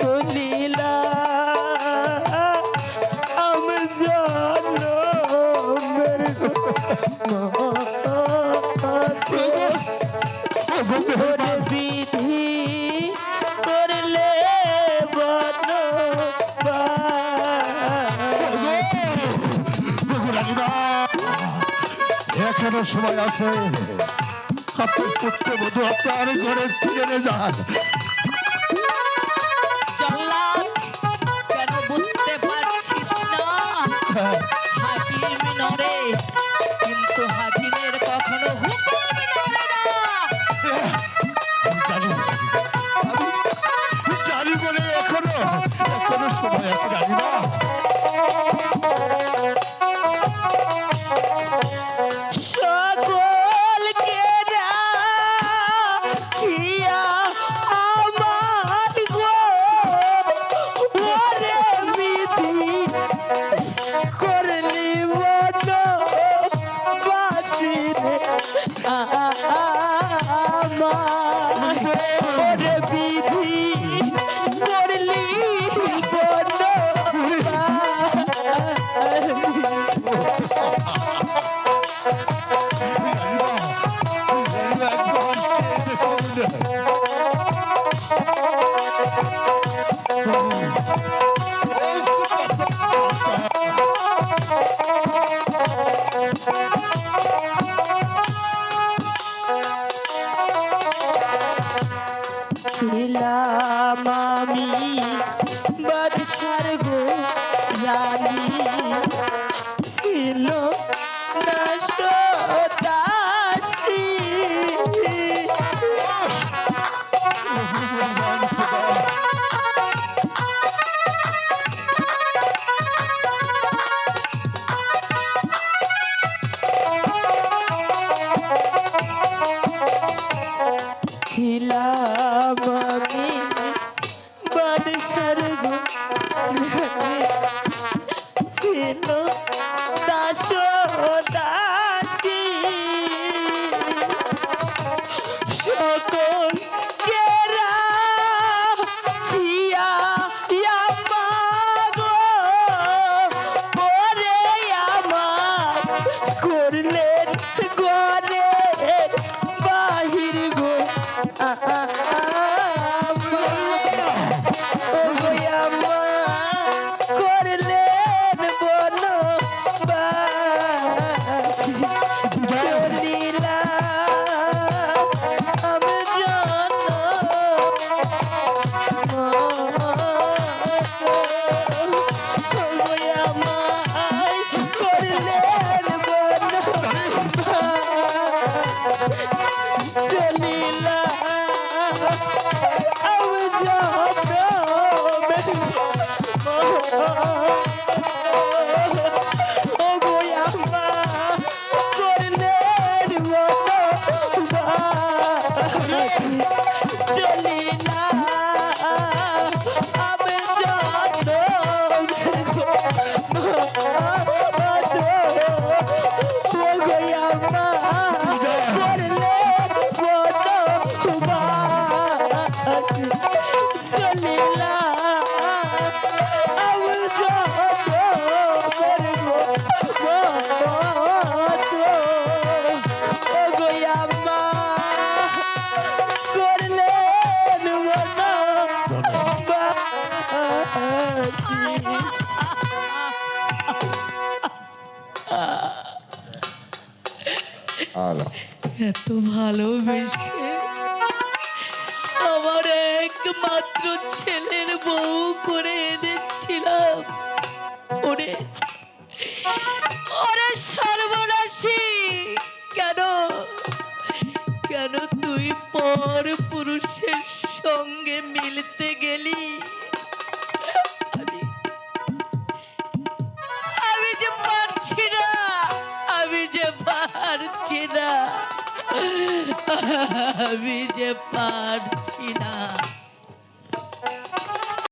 চলিলা আমি জানো ওরে বিধি করলে এখনো সময় আছে, আপনার পুত্রবধূ আপনার ঘরে ফিরে যান। জল্লাদ কেন বুঝতে পারছিস না? হাকিম নরে, কিন্তু হাকিমের কখনো হুকুম নরে না। আমি জানি বলে এখনো সময় আছে, জানি না। সকলকে রাখিয়া আমার গো ওরে বিধি করলি বনবাসী রে আমার ওরে বিধি করলি ছিলাম আমি বাদশার গো রানী, ছিল দাসী। ছিলাম আমি বাদশার গো রানী, ছিল দাসী। সকল কেরা হিয়া গো পরে আমার করলেন গরে বাহির গো করলেন বনবাসী। চলিলা আমি জানো আমায় করলেন বনবাসী। চলিলা আমি জানো এত ভালোবেসে আমার একমাত্র ছেলের বউ করে এনেছিলাম, ওরে ওরে সর্বনাশী, কেন কেন তুই পর পুরুষের সঙ্গে মিলতে গেলি? আমি যে পারছি না, আমি যে পারছি না, আমি যে পারছি না।